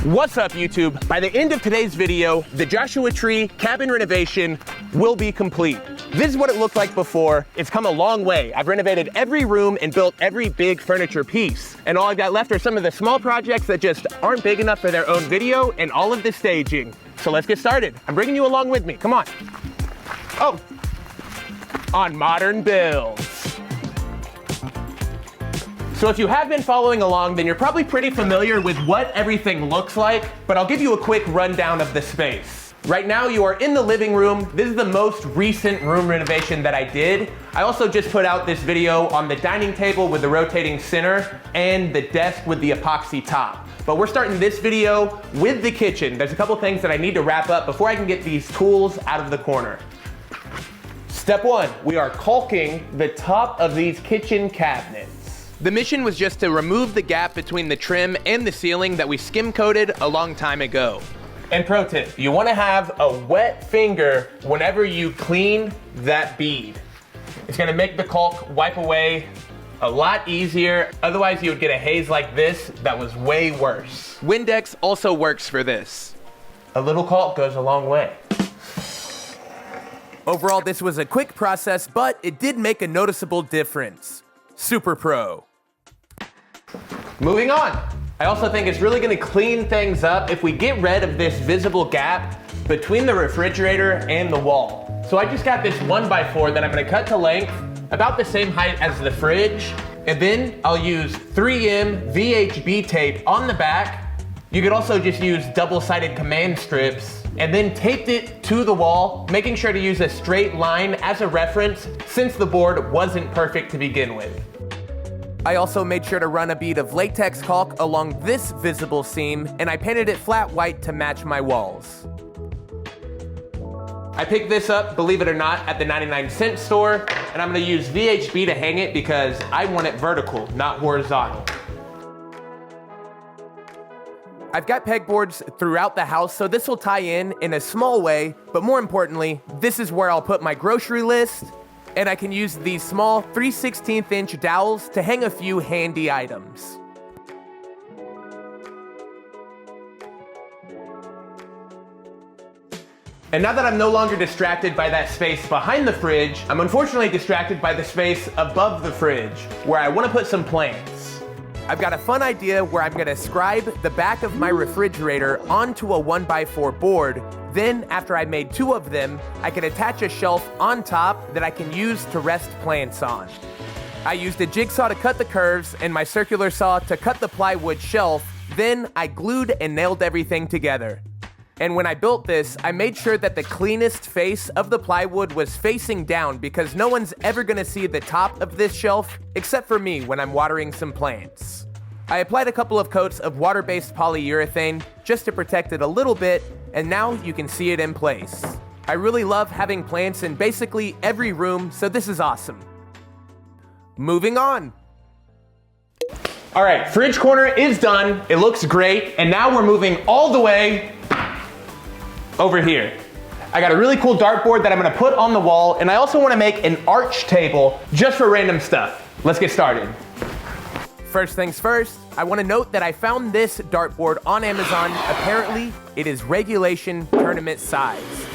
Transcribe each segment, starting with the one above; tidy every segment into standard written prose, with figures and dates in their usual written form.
What's up, YouTube? By the end of today's video, the Joshua Tree cabin renovation will be complete. This is what it looked like before. It's come a long way. I've renovated every room and built every big furniture piece. And all I've got left are some of the small projects that just aren't big enough for their own video and all of the staging. So let's get started. I'm bringing you along with me. Come on. Oh, on modern builds. So if you have been following along, then you're probably pretty familiar with what everything looks like, but I'll give you a quick rundown of the space. Right now you are in the living room. This is the most recent room renovation that I did. I also just put out this video on the dining table with the rotating center and the desk with the epoxy top. But we're starting this video with the kitchen. There's a couple things that I need to wrap up before I can get these tools out of the corner. Step one, we are caulking the top of these kitchen cabinets. The mission was just to remove the gap between the trim and the ceiling that we skim coated a long time ago. And pro tip, you want to have a wet finger whenever you clean that bead. It's going to make the caulk wipe away a lot easier. Otherwise you would get a haze like this that was way worse. Windex also works for this. A little caulk goes a long way. Overall, this was a quick process, but it did make a noticeable difference. Super pro. Moving on. I also think it's really gonna clean things up if we get rid of this visible gap between the refrigerator and the wall. So I just got this 1x4 that I'm gonna cut to length, about the same height as the fridge, and then I'll use 3M VHB tape on the back. You could also just use double-sided command strips and then taped it to the wall, making sure to use a straight line as a reference since the board wasn't perfect to begin with. I also made sure to run a bead of latex caulk along this visible seam, and I painted it flat white to match my walls. I picked this up, believe it or not, at the 99-cent store, and I'm gonna use VHB to hang it because I want it vertical, not horizontal. I've got pegboards throughout the house, so this will tie in a small way, but more importantly, this is where I'll put my grocery list, and I can use these small 3/16" dowels to hang a few handy items. And now that I'm no longer distracted by that space behind the fridge, I'm unfortunately distracted by the space above the fridge, where I want to put some plants. I've got a fun idea where I'm gonna scribe the back of my refrigerator onto a 1x4 board. Then, after I made 2 of them, I can attach a shelf on top that I can use to rest plants on. I used a jigsaw to cut the curves and my circular saw to cut the plywood shelf. Then I glued and nailed everything together. And when I built this, I made sure that the cleanest face of the plywood was facing down because no one's ever gonna see the top of this shelf except for me when I'm watering some plants. I applied a couple of coats of water-based polyurethane just to protect it a little bit, and now you can see it in place. I really love having plants in basically every room, so this is awesome. Moving on. All right, fridge corner is done. It looks great, and now we're moving all the way over here. I got a really cool dartboard that I'm gonna put on the wall, and I also wanna make an arch table just for random stuff. Let's get started. First things first, I want to note that I found this dartboard on Amazon. Apparently, it is regulation tournament size.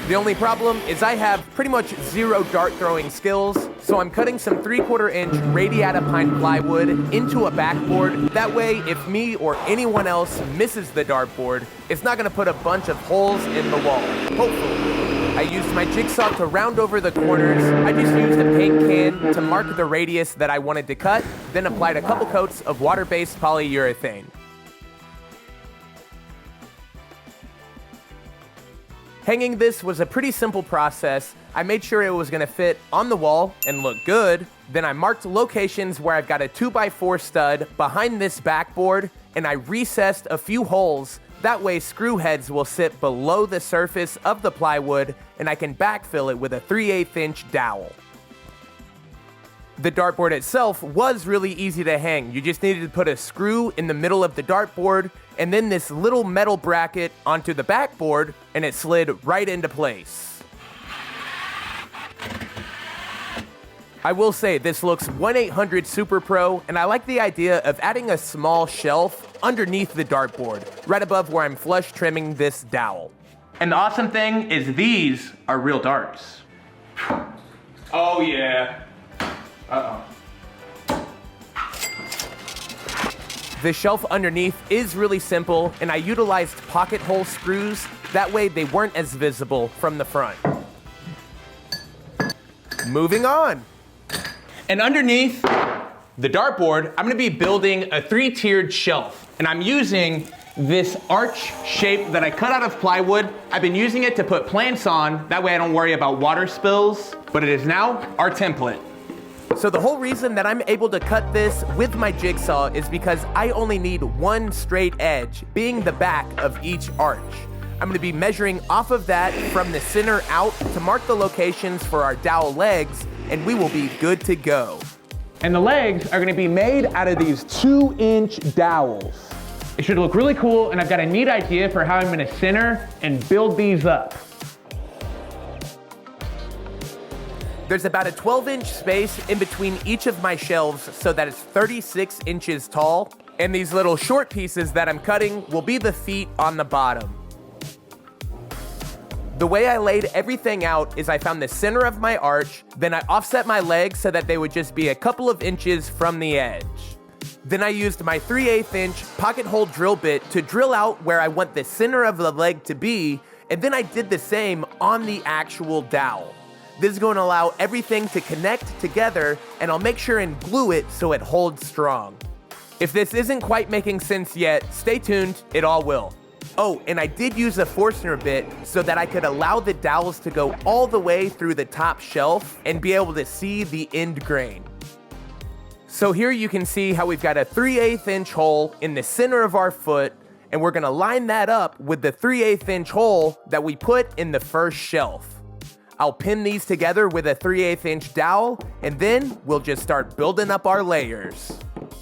The only problem is I have pretty much 0 dart throwing skills, so I'm cutting some 3/4" radiata pine plywood into a backboard. That way, if me or anyone else misses the dartboard, it's not going to put a bunch of holes in the wall, hopefully. I used my jigsaw to round over the corners. I just used a paint can to mark the radius that I wanted to cut, then applied a couple coats of water-based polyurethane. Hanging this was a pretty simple process. I made sure it was gonna fit on the wall and look good. Then I marked locations where I've got a 2x4 stud behind this backboard, and I recessed a few holes. That way screw heads will sit below the surface of the plywood, and I can backfill it with a 3/8" dowel. The dartboard itself was really easy to hang. You just needed to put a screw in the middle of the dartboard, and then this little metal bracket onto the backboard, and it slid right into place. I will say this looks 1-800 Super Pro, and I like the idea of adding a small shelf underneath the dartboard, right above where I'm flush trimming this dowel. And the awesome thing is these are real darts. Oh yeah. Uh-oh. The shelf underneath is really simple, and I utilized pocket hole screws. That way they weren't as visible from the front. Moving on. And underneath the dartboard, I'm gonna be building a 3-tiered shelf. And I'm using this arch shape that I cut out of plywood. I've been using it to put plants on. That way I don't worry about water spills, but it is now our template. So the whole reason that I'm able to cut this with my jigsaw is because I only need one straight edge, being the back of each arch. I'm gonna be measuring off of that from the center out to mark the locations for our dowel legs, and we will be good to go. And the legs are gonna be made out of these 2-inch dowels. It should look really cool, and I've got a neat idea for how I'm gonna center and build these up. There's about a 12-inch space in between each of my shelves so that it's 36 inches tall, and these little short pieces that I'm cutting will be the feet on the bottom. The way I laid everything out is I found the center of my arch, then I offset my legs so that they would just be a couple of inches from the edge. Then I used my 3/8-inch pocket hole drill bit to drill out where I want the center of the leg to be, and then I did the same on the actual dowel. This is going to allow everything to connect together, and I'll make sure and glue it so it holds strong. If this isn't quite making sense yet, stay tuned, it all will. Oh, and I did use a Forstner bit so that I could allow the dowels to go all the way through the top shelf and be able to see the end grain. So here you can see how we've got a 3/8-inch hole in the center of our foot, and we're gonna line that up with the 3/8-inch hole that we put in the first shelf. I'll pin these together with a 3/8-inch dowel, and then we'll just start building up our layers.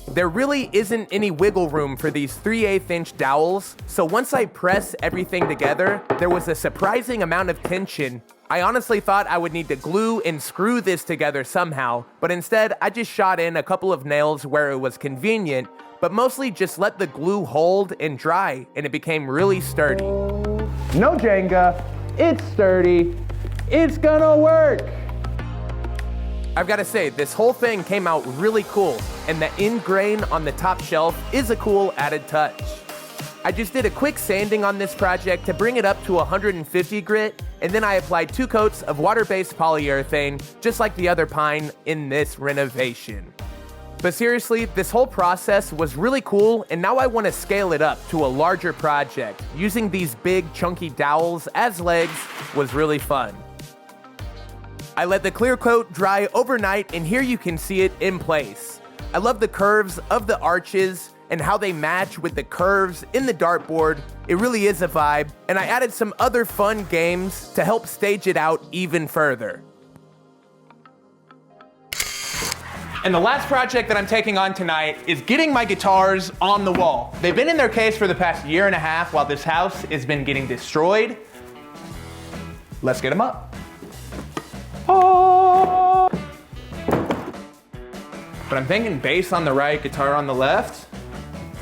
There really isn't any wiggle room for these 3/8-inch dowels, so once I press everything together, there was a surprising amount of tension. I honestly thought I would need to glue and screw this together somehow, but instead I just shot in a couple of nails where it was convenient, but mostly just let the glue hold and dry, and it became really sturdy. No Jenga, it's sturdy. It's gonna work! I've gotta say, this whole thing came out really cool, and the end grain on the top shelf is a cool added touch. I just did a quick sanding on this project to bring it up to 150 grit, and then I applied 2 coats of water-based polyurethane, just like the other pine in this renovation. But seriously, this whole process was really cool, and now I want to scale it up to a larger project. Using these big chunky dowels as legs was really fun. I let the clear coat dry overnight, and here you can see it in place. I love the curves of the arches and how they match with the curves in the dartboard. It really is a vibe, and I added some other fun games to help stage it out even further. And the last project that I'm taking on tonight is getting my guitars on the wall. They've been in their case for the past 1.5 years while this house has been getting destroyed. Let's get them up. Oh. But I'm thinking bass on the right, guitar on the left.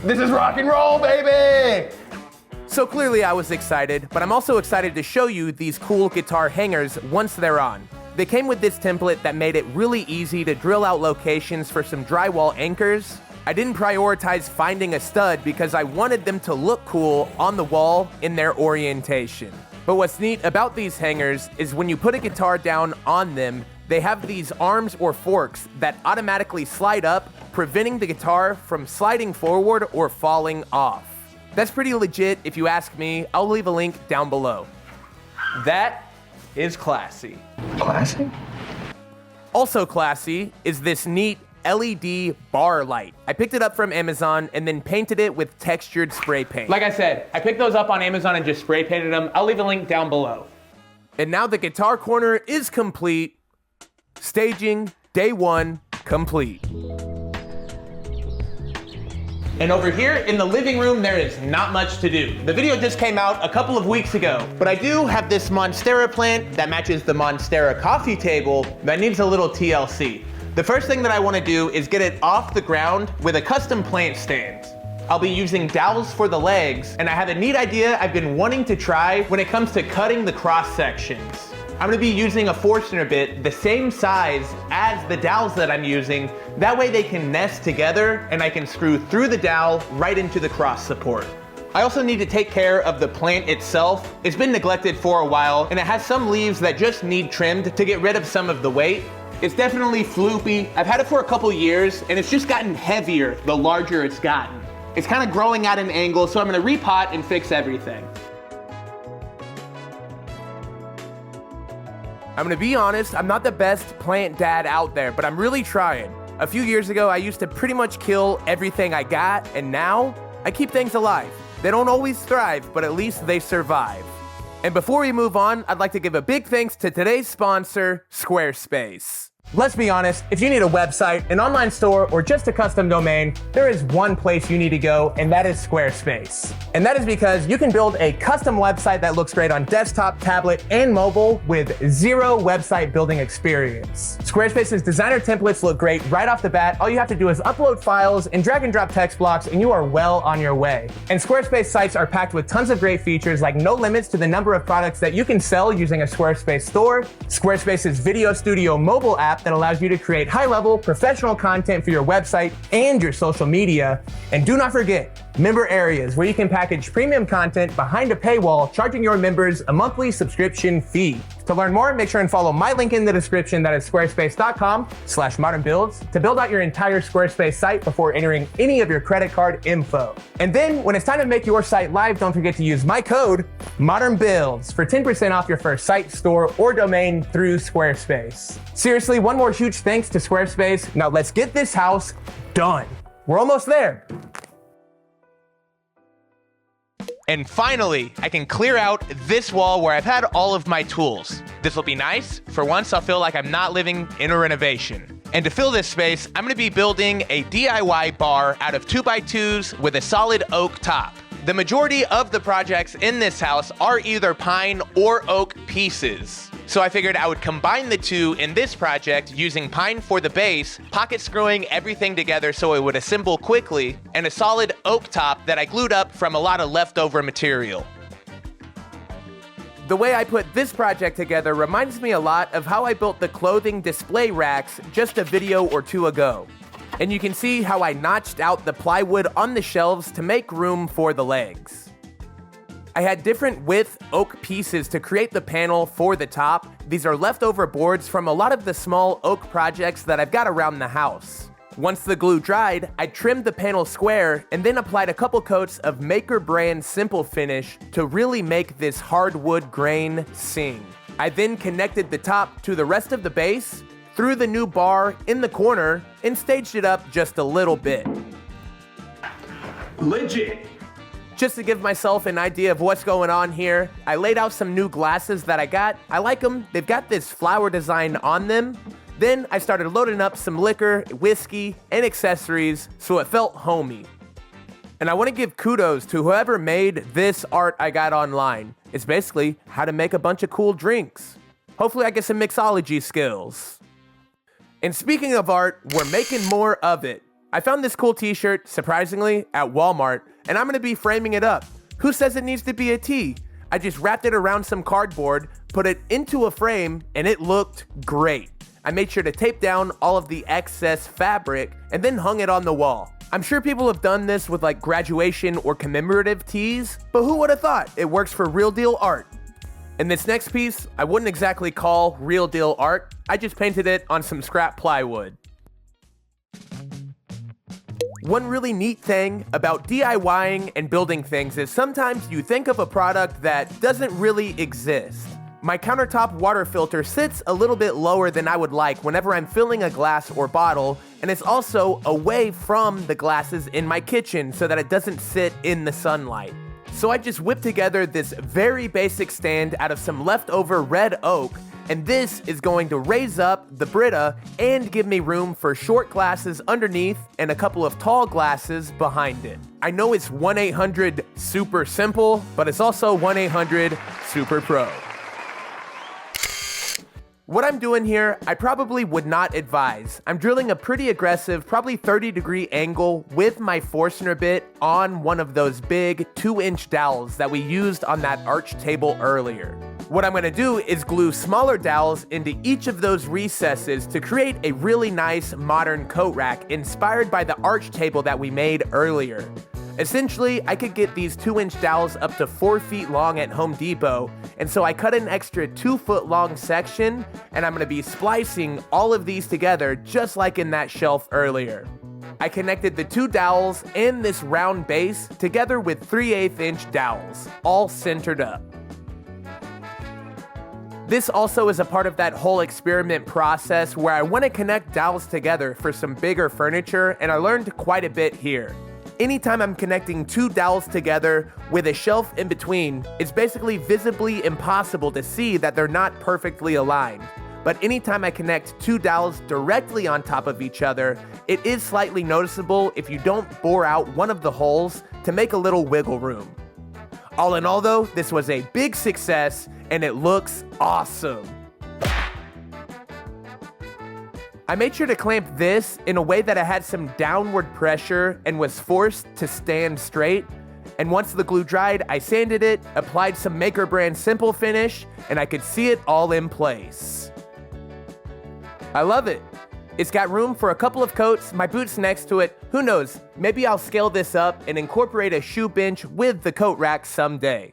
This is rock and roll, baby! So clearly I was excited, but I'm also excited to show you these cool guitar hangers once they're on. They came with this template that made it really easy to drill out locations for some drywall anchors. I didn't prioritize finding a stud because I wanted them to look cool on the wall in their orientation. But what's neat about these hangers is when you put a guitar down on them, they have these arms or forks that automatically slide up, preventing the guitar from sliding forward or falling off. That's pretty legit if you ask me. I'll leave a link down below. That is classy. Classy? Also classy is this neat LED bar light. I picked it up from Amazon and then painted it with textured spray paint. Like I said, I picked those up on Amazon and just spray painted them. I'll leave a link down below. And now the guitar corner is complete. Staging, day 1, complete. And over here in the living room, there is not much to do. The video just came out a couple of weeks ago, but I do have this Monstera plant that matches the Monstera coffee table that needs a little TLC. The first thing that I want to do is get it off the ground with a custom plant stand. I'll be using dowels for the legs, and I have a neat idea I've been wanting to try when it comes to cutting the cross sections. I'm gonna be using a Forstner bit the same size as the dowels that I'm using. That way they can nest together and I can screw through the dowel right into the cross support. I also need to take care of the plant itself. It's been neglected for a while and it has some leaves that just need trimmed to get rid of some of the weight. It's definitely floopy. I've had it for a couple years and it's just gotten heavier the larger it's gotten. It's kind of growing at an angle, so I'm gonna repot and fix everything. I'm gonna be honest, I'm not the best plant dad out there, but I'm really trying. A few years ago, I used to pretty much kill everything I got, and now I keep things alive. They don't always thrive, but at least they survive. And before we move on, I'd like to give a big thanks to today's sponsor, Squarespace. Let's be honest, if you need a website, an online store, or just a custom domain, there is one place you need to go, and that is Squarespace. And that is because you can build a custom website that looks great on desktop, tablet, and mobile with zero website building experience. Squarespace's designer templates look great right off the bat. All you have to do is upload files and drag and drop text blocks, and you are well on your way. And Squarespace sites are packed with tons of great features like no limits to the number of products that you can sell using a Squarespace store, Squarespace's Video Studio mobile app that allows you to create high-level professional content for your website and your social media. And do not forget, member areas where you can package premium content behind a paywall, charging your members a monthly subscription fee. To learn more, make sure and follow my link in the description, that is squarespace.com/modernbuilds, to build out your entire Squarespace site before entering any of your credit card info. And then when it's time to make your site live, don't forget to use my code ModernBuilds for 10% off your first site, store, or domain through Squarespace. Seriously, one more huge thanks to Squarespace. Now let's get this house done. We're almost there. And finally, I can clear out this wall where I've had all of my tools. This will be nice. For once, I'll feel like I'm not living in a renovation. And to fill this space, I'm gonna be building a DIY bar out of 2x2s with a solid oak top. The majority of the projects in this house are either pine or oak pieces. So I figured I would combine the two in this project using pine for the base, pocket screwing everything together so it would assemble quickly, and a solid oak top that I glued up from a lot of leftover material. The way I put this project together reminds me a lot of how I built the clothing display racks just a video or two ago. And you can see how I notched out the plywood on the shelves to make room for the legs. I had different width oak pieces to create the panel for the top. These are leftover boards from a lot of the small oak projects that I've got around the house. Once the glue dried, I trimmed the panel square and then applied a couple coats of Maker brand Simple Finish to really make this hardwood grain sing. I then connected the top to the rest of the base, threw the new bar in the corner, and staged it up just a little bit. Legit. Just to give myself an idea of what's going on here, I laid out some new glasses that I got. I like them. They've got this flower design on them. Then I started loading up some liquor, whiskey, and accessories so it felt homey. And I want to give kudos to whoever made this art I got online. It's basically how to make a bunch of cool drinks. Hopefully I get some mixology skills. And speaking of art, we're making more of it. I found this cool t-shirt, surprisingly, at Walmart, and I'm gonna be framing it up. Who says it needs to be a tee? I just wrapped it around some cardboard, put it into a frame, and it looked great. I made sure to tape down all of the excess fabric and then hung it on the wall. I'm sure people have done this with like graduation or commemorative tees, but who would have thought it works for real deal art? And this next piece, I wouldn't exactly call real deal art. I just painted it on some scrap plywood. One really neat thing about DIYing and building things is sometimes you think of a product that doesn't really exist. My countertop water filter sits a little bit lower than I would like whenever I'm filling a glass or bottle, and it's also away from the glasses in my kitchen so that it doesn't sit in the sunlight. So I just whipped together this very basic stand out of some leftover red oak, and this is going to raise up the Brita and give me room for short glasses underneath and a couple of tall glasses behind it. I know it's 1-800 super simple, but it's also 1-800 super pro. What I'm doing here, I probably would not advise. I'm drilling a pretty aggressive, probably 30-degree angle with my Forstner bit on one of those big 2-inch dowels that we used on that arch table earlier. What I'm gonna do is glue smaller dowels into each of those recesses to create a really nice modern coat rack inspired by the arch table that we made earlier. Essentially, I could get these 2-inch dowels up to 4 feet long at Home Depot, and so I cut an extra 2-foot long section, and I'm gonna be splicing all of these together just like in that shelf earlier. I connected the 2 dowels and this round base together with 3/8 inch dowels, all centered up. This also is a part of that whole experiment process where I want to connect dowels together for some bigger furniture, and I learned quite a bit here. Anytime I'm connecting 2 dowels together with a shelf in between, it's basically visibly impossible to see that they're not perfectly aligned. But anytime I connect 2 dowels directly on top of each other, it is slightly noticeable if you don't bore out one of the holes to make a little wiggle room. All in all though, this was a big success and it looks awesome. I made sure to clamp this in a way that I had some downward pressure and was forced to stand straight. And once the glue dried, I sanded it, applied some Maker brand Simple Finish, and I could see it all in place. I love it. It's got room for a couple of coats, my boots next to it. Who knows, maybe I'll scale this up and incorporate a shoe bench with the coat rack someday.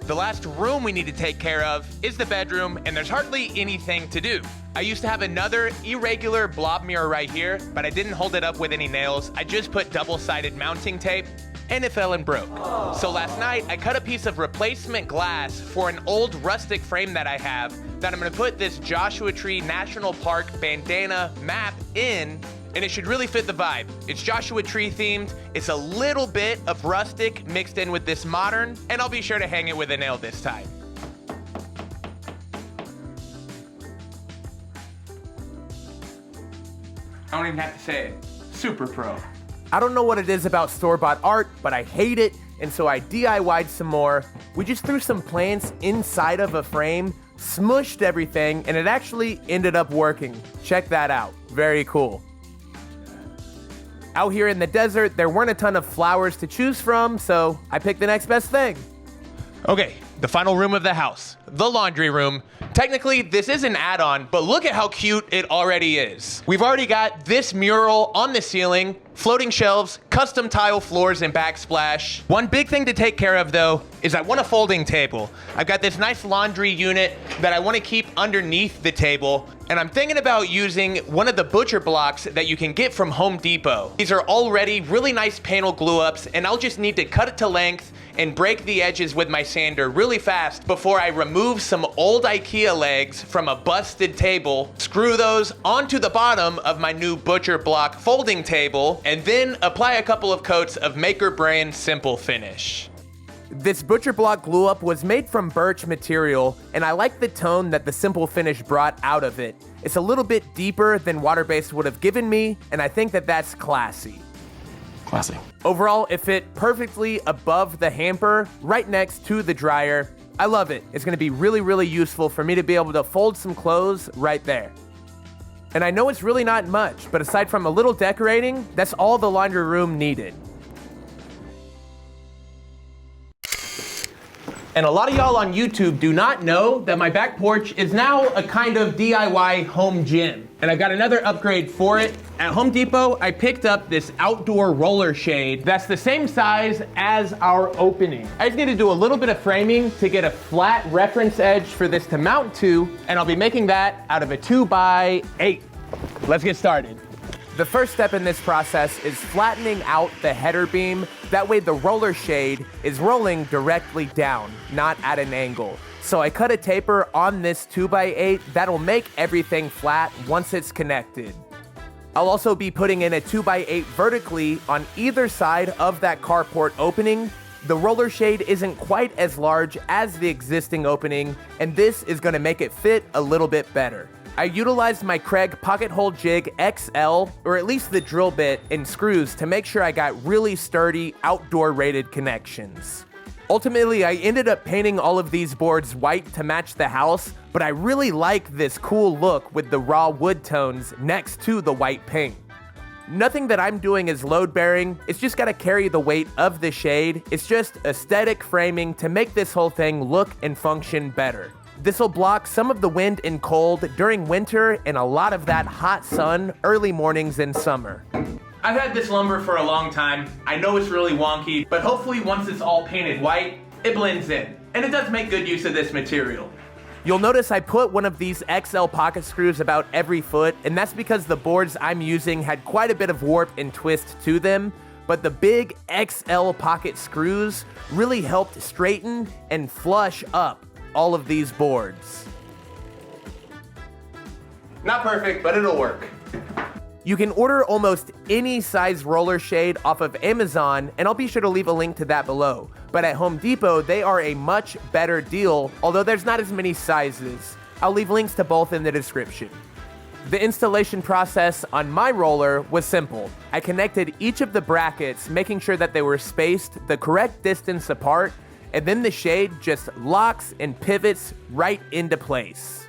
The last room we need to take care of is the bedroom, and there's hardly anything to do. I used to have another irregular blob mirror right here, but I didn't hold it up with any nails. I just put double-sided mounting tape, and it fell and broke. So last night, I cut a piece of replacement glass for an old rustic frame that I have that I'm gonna put this Joshua Tree National Park bandana map in, and it should really fit the vibe. It's Joshua Tree themed, it's a little bit of rustic mixed in with this modern, and I'll be sure to hang it with a nail this time. I don't even have to say it, super pro. I don't know what it is about store-bought art, but I hate it, and so I DIY'd some more. We just threw some plants inside of a frame, smushed everything, and it actually ended up working. Check that out, very cool. Out here in the desert, there weren't a ton of flowers to choose from, so I picked the next best thing. Okay, the final room of the house, the laundry room. Technically, this is an add-on, but look at how cute it already is. We've already got this mural on the ceiling, floating shelves, custom tile floors, and backsplash. One big thing to take care of though is I want a folding table. I've got this nice laundry unit that I want to keep underneath the table, and I'm thinking about using one of the butcher blocks that you can get from Home Depot. These are already really nice panel glue ups, and I'll just need to cut it to length and break the edges with my sander really fast before I remove some old IKEA legs from a busted table, screw those onto the bottom of my new butcher block folding table, and then apply a couple of coats of Maker brand Simple Finish. This butcher block glue up was made from birch material, and I like the tone that the Simple Finish brought out of it. It's a little bit deeper than water-based would have given me, and I think that that's classy. Classy. Overall, it fit perfectly above the hamper, right next to the dryer. I love it. It's gonna be really, really useful for me to be able to fold some clothes right there. And I know it's really not much, but aside from a little decorating, that's all the laundry room needed. And a lot of y'all on YouTube do not know that my back porch is now a kind of DIY home gym. And I got another upgrade for it. At Home Depot, I picked up this outdoor roller shade that's the same size as our opening. I just need to do a little bit of framing to get a flat reference edge for this to mount to, and I'll be making that out of a 2x8. Let's get started. The first step in this process is flattening out the header beam. That way the roller shade is rolling directly down, not at an angle. So I cut a taper on this 2x8 that'll make everything flat once it's connected. I'll also be putting in a 2x8 vertically on either side of that carport opening, The roller shade isn't quite as large as the existing opening, and this is going to make it fit a little bit better. I utilized my Kreg Pocket Hole Jig XL, or at least the drill bit and screws, to make sure I got really sturdy, outdoor rated connections. Ultimately, I ended up painting all of these boards white to match the house, but I really like this cool look with the raw wood tones next to the white paint. Nothing that I'm doing is load bearing, it's just gotta carry the weight of the shade. It's just aesthetic framing to make this whole thing look and function better. This will block some of the wind and cold during winter and a lot of that hot sun early mornings in summer. I've had this lumber for a long time. I know it's really wonky, but hopefully once it's all painted white, it blends in. And it does make good use of this material. You'll notice I put one of these XL pocket screws about every foot, and that's because the boards I'm using had quite a bit of warp and twist to them, but the big XL pocket screws really helped straighten and flush up all of these boards. Not perfect, but it'll work. You can order almost any size roller shade off of Amazon, and I'll be sure to leave a link to that below. But at Home Depot, they are a much better deal, although there's not as many sizes. I'll leave links to both in the description. The installation process on my roller was simple. I connected each of the brackets, making sure that they were spaced the correct distance apart, and then the shade just locks and pivots right into place.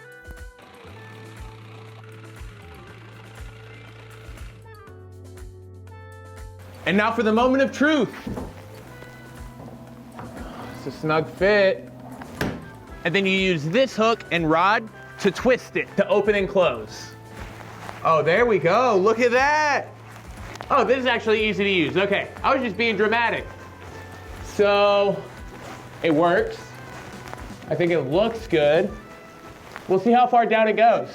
And now for the moment of truth. It's a snug fit. And then you use this hook and rod to twist it to open and close. Oh, there we go. Look at that. Oh, this is actually easy to use. Okay, I was just being dramatic. So, it works. I think it looks good. We'll see how far down it goes.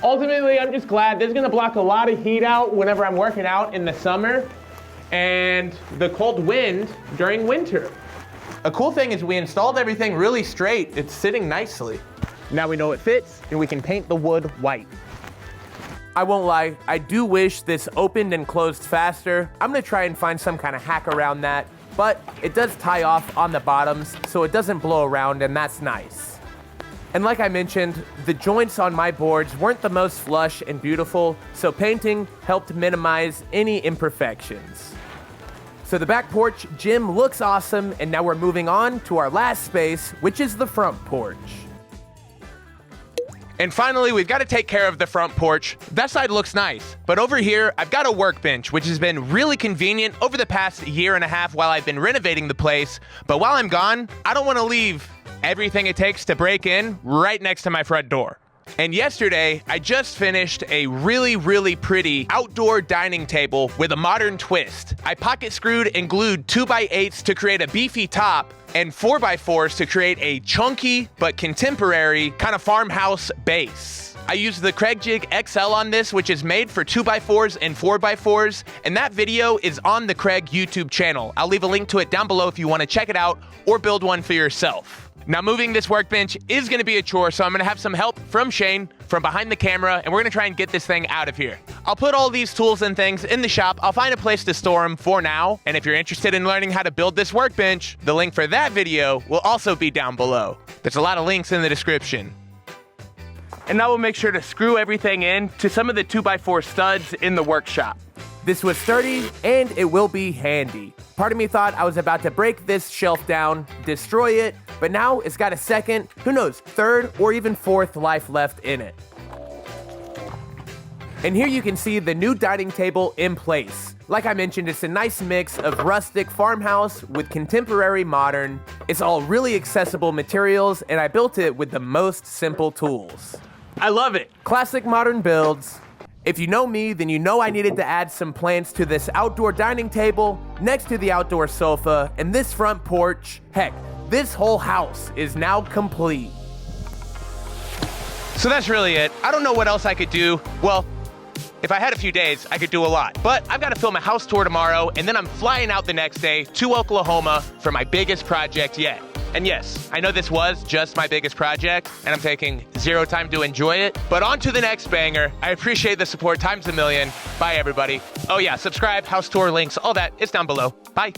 Ultimately, I'm just glad this is gonna block a lot of heat out whenever I'm working out in the summer and the cold wind during winter. A cool thing is we installed everything really straight. It's sitting nicely. Now we know it fits and we can paint the wood white. I won't lie, I do wish this opened and closed faster. I'm gonna try and find some kind of hack around that, but it does tie off on the bottoms so it doesn't blow around, and that's nice. And like I mentioned, the joints on my boards weren't the most flush and beautiful, so painting helped minimize any imperfections. So the back porch gym looks awesome, and now we're moving on to our last space, which is the front porch. And finally, we've got to take care of the front porch. That side looks nice, but over here, I've got a workbench, which has been really convenient over the past year and a half while I've been renovating the place. But while I'm gone, I don't want to leave everything it takes to break in right next to my front door. And yesterday, I just finished a really pretty outdoor dining table with a modern twist. I pocket screwed and glued 2x8s to create a beefy top and 4x4s to create a chunky but contemporary kind of farmhouse base. I used the Kreg Jig XL on this, which is made for 2x4s and 4x4s, and that video is on the Kreg YouTube channel. I'll leave a link to it down below if you want to check it out or build one for yourself. Now, moving this workbench is going to be a chore, so I'm going to have some help from Shane from behind the camera, and we're going to try and get this thing out of here. I'll put all these tools and things in the shop. I'll find a place to store them for now, and if you're interested in learning how to build this workbench, the link for that video will also be down below. There's a lot of links in the description. And now we'll make sure to screw everything in to some of the 2x4 studs in the workshop. This was sturdy, and it will be handy. Part of me thought I was about to break this shelf down, destroy it, but now it's got a second, who knows, third or even fourth life left in it. And here you can see the new dining table in place. Like I mentioned, it's a nice mix of rustic farmhouse with contemporary modern. It's all really accessible materials, and I built it with the most simple tools. I love it. Classic modern builds. If you know me, then you know I needed to add some plants to this outdoor dining table, next to the outdoor sofa, and this front porch. Heck, this whole house is now complete. So that's really it. I don't know what else I could do. Well, if I had a few days, I could do a lot. But I've got to film a house tour tomorrow, and then I'm flying out the next day to Oklahoma for my biggest project yet. And yes, I know this was just my biggest project, and I'm taking zero time to enjoy it, but on to the next banger. I appreciate the support times a million. Bye, everybody. Oh yeah, subscribe, house tour links, all that, it's down below. Bye.